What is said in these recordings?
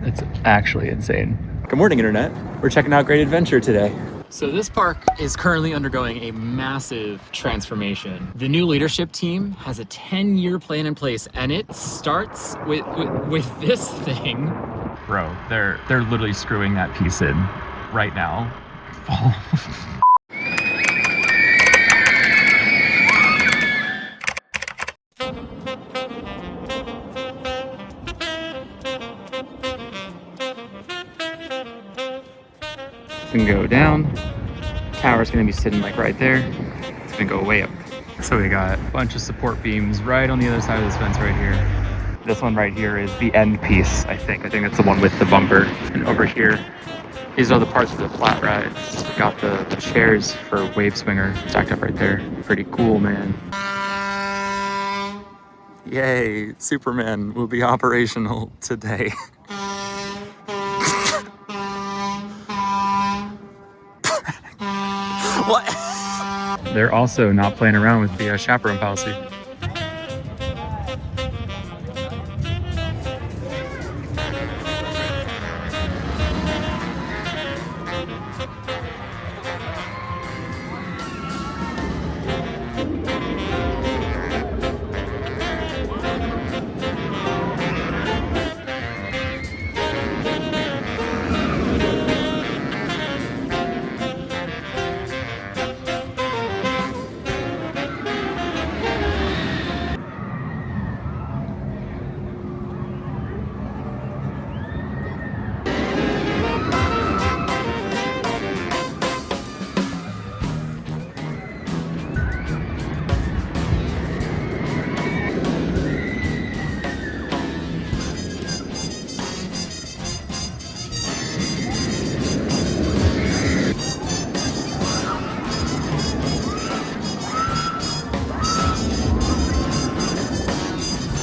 It's actually insane. Good morning, Internet. We're checking out Great Adventure today. So this park is currently undergoing a massive transformation. The new leadership team has a 10-year plan in place, and it starts with this thing. Bro, they're literally screwing that piece in right now. It's gonna go down. Tower's gonna be sitting like right there. It's gonna go way up. So we got a bunch of support beams right on the other side of this fence right here. This one right here is the end piece, I think. I think that's the one with the bumper. And over here, these are the parts for the flat rides. We got the chairs for Wave Swinger stacked up right there. Pretty cool, man. Yay, Superman will be operational today. What? They're also not playing around with the chaperone policy.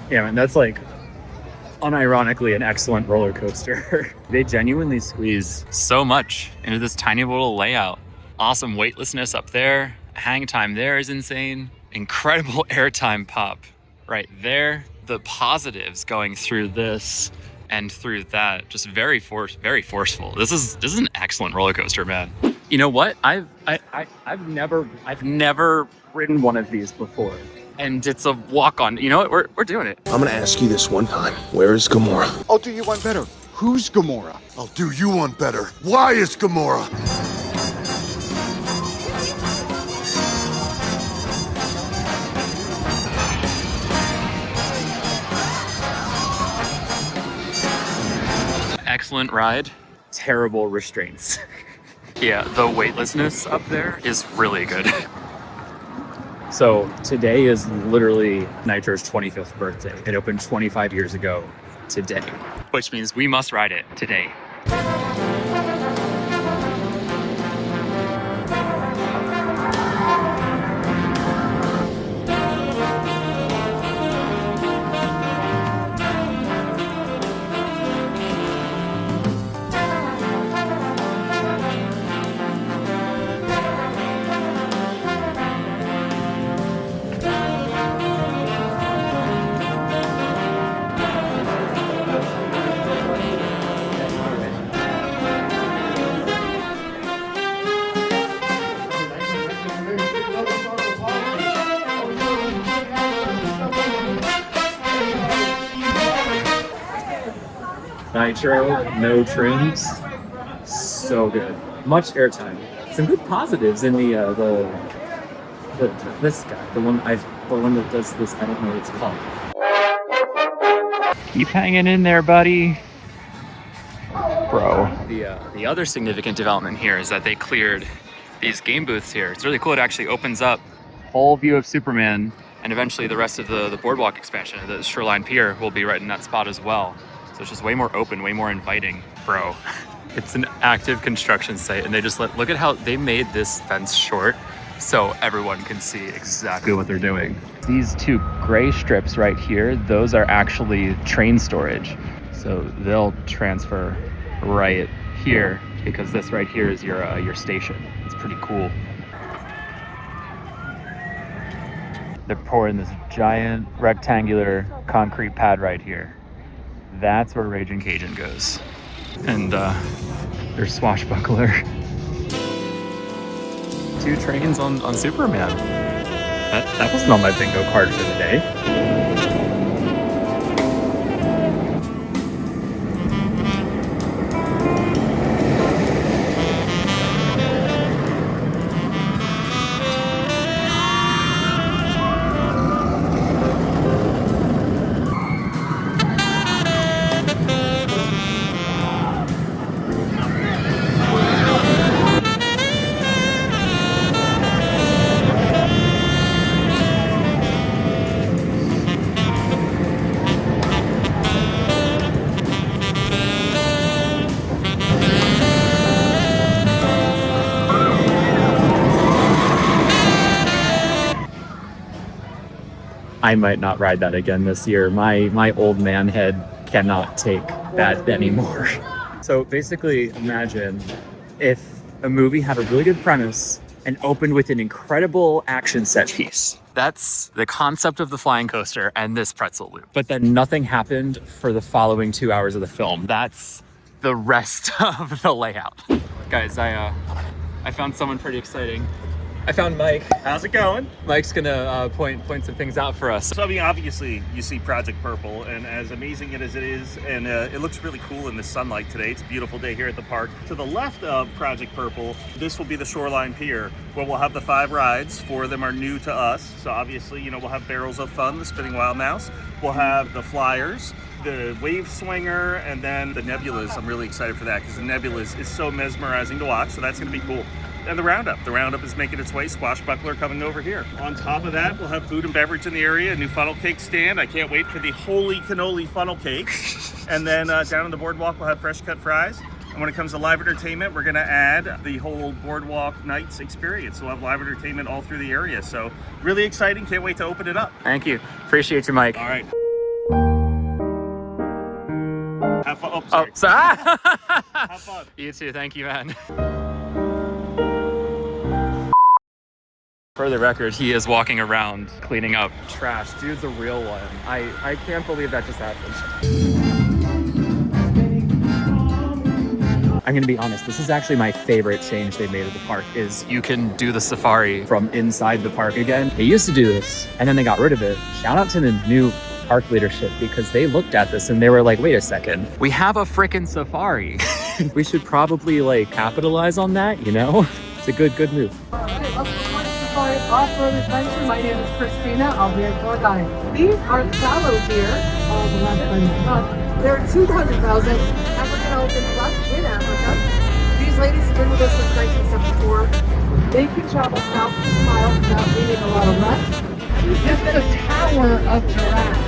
Yeah, man, that's like unironically an excellent roller coaster. They genuinely squeeze so much into this tiny little layout. Awesome weightlessness up there. Hang time there is insane. Incredible airtime pop right there. The positives going through this and through that, just very forceful. This is an excellent roller coaster, man. You know what? I've never ridden one of these before. And it's a walk-on. You know what? We're doing it. I'm gonna ask you this one time. Where is Gamora? I'll do you one better. Who's Gamora? I'll do you one better. Why is Gamora? Excellent ride. Terrible restraints. Yeah, the weightlessness up there is really good. So today is literally Nitro's 25th birthday. It opened 25 years ago today, which means we must ride it today. Nitro, no trims, so good. Much airtime. Some good positives in this guy, the one that does this. I don't know what it's called. Keep hanging in there, buddy, bro. The other significant development here is that they cleared these game booths here. It's really cool. It actually opens up whole view of Superman, and eventually the rest of the boardwalk expansion, the Shoreline Pier, will be right in that spot as well. So it's just way more open, way more inviting. Bro, it's an active construction site, and they just look at how they made this fence short so everyone can see exactly what they're doing. These two gray strips right here, those are actually train storage. So they'll transfer right here because this right here is your station. It's pretty cool. They're pouring this giant rectangular concrete pad right here. That's where Raging Cajun goes. And there's Swashbuckler. 2 trains on Superman. That wasn't on my bingo card for the day. I might not ride that again this year. My old man head cannot take that anymore. So basically, imagine if a movie had a really good premise and opened with an incredible action set piece. That's the concept of the flying coaster and this pretzel loop. But then nothing happened for the following 2 hours of the film. That's the rest of the layout. Guys, I found someone pretty exciting. I found Mike. How's it going? Mike's gonna point some things out for us. So I mean, obviously you see Project Purple, and as amazing as it is, and it looks really cool in the sunlight today. It's a beautiful day here at the park. To the left of Project Purple, this will be the Shoreline Pier, where we'll have the 5 rides. 4 of them are new to us. So obviously, you know, we'll have Barrels of Fun, the Spinning Wild Mouse. We'll have the Flyers, the Wave Swinger, and then the Nebulas. I'm really excited for that because the Nebulas is so mesmerizing to watch. So that's gonna be cool. And the Roundup. The Roundup is making its way. Swashbuckler coming over here. On top of that, we'll have food and beverage in the area, a new funnel cake stand. I can't wait for the holy cannoli funnel cake. And then down on the boardwalk, we'll have fresh cut fries. And when it comes to live entertainment, we're gonna add the whole boardwalk nights experience. So we'll have live entertainment all through the area. So really exciting. Can't wait to open it up. Thank you. Appreciate you, Mike. All right. Have fun. Oh, Oh, sorry. so Have fun. You too. Thank you, man. For the record, he is walking around cleaning up trash. Dude's a real one. I can't believe that just happened. I'm gonna be honest, this is actually my favorite change they made at the park is you can do the safari from inside the park again. They used to do this and then they got rid of it. Shout out to the new park leadership because they looked at this and they were like, wait a second, we have a frickin' safari. We should probably like capitalize on that, you know? It's a good move. Off-road adventure. My name is Christina. I'll be your tour guide. These are fallow deer. All the left on the top. They're 200,000 African elephants left in Africa. These ladies have been with us since 1974. They can travel thousands of miles without needing a lot of rest. This is a tower of giraffe.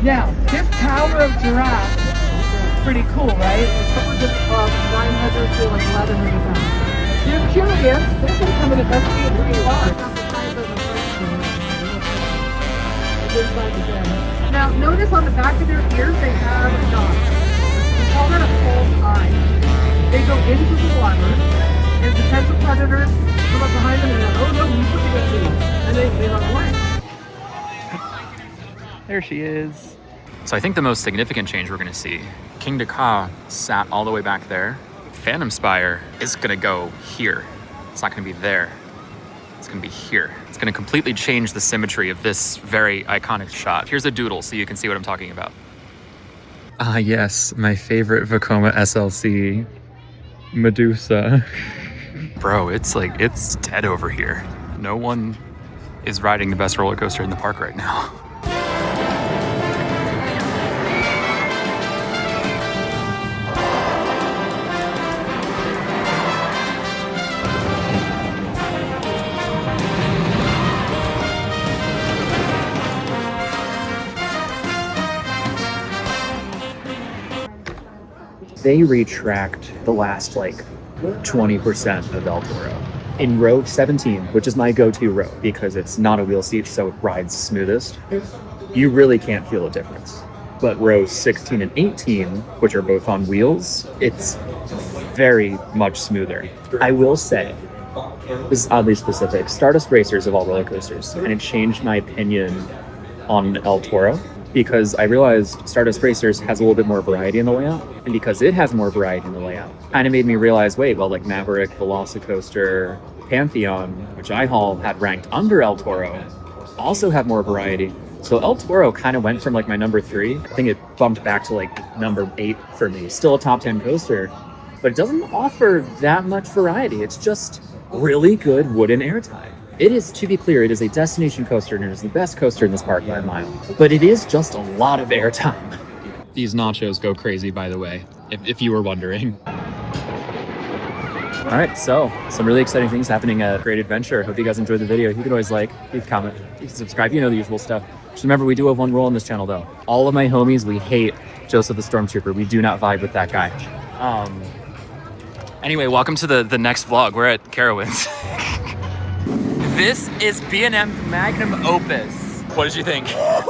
Now, this tower of giraffe is pretty cool, right? It's upwards of 900 to like 1,100 pounds. You're curious, they're going to come and investigate who you are. Now, notice on the back of their ears, they have dots. We call that a false eye. They go into the water, and potential predators come up behind them and they're like, oh no, you put me to me. And they run away. There she is. So I think the most significant change we're gonna see, Kingda Ka sat all the way back there. Phantom Spire is gonna go here. It's not gonna be there. It's gonna be here. It's gonna completely change the symmetry of this very iconic shot. Here's a doodle so you can see what I'm talking about. Ah, yes, my favorite Vekoma SLC, Medusa. Bro, it's dead over here. No one is riding the best roller coaster in the park right now. They retracked the last like 20% of El Toro. In row 17, which is my go-to row because it's not a wheel seat, so it rides smoothest, you really can't feel a difference. But rows 16 and 18, which are both on wheels, it's very much smoother. I will say, this is oddly specific, Stardust Racers of all roller coasters, and it changed my opinion on El Toro. because I realized Stardust Racers has a little bit more variety in the layout. And because it has more variety in the layout, kind of made me realize, wait, well, like Maverick, Velocicoaster, Pantheon, which I had ranked under El Toro, also have more variety. So El Toro kind of went from like my number 3. I think it bumped back to like number 8 for me. Still a top 10 coaster, but it doesn't offer that much variety. It's just really good wooden airtime. It is, to be clear, it is a destination coaster and it is the best coaster in this park by a mile. But it is just a lot of airtime. These nachos go crazy, by the way, if you were wondering. All right, so some really exciting things happening at Great Adventure. Hope you guys enjoyed the video. You can always like, leave a comment, you can subscribe, you know the usual stuff. Just remember, we do have one rule on this channel though. All of my homies, we hate Joseph the Stormtrooper. We do not vibe with that guy. Anyway, welcome to the next vlog. We're at Carowinds. This is B&M's magnum opus. What did you think? That's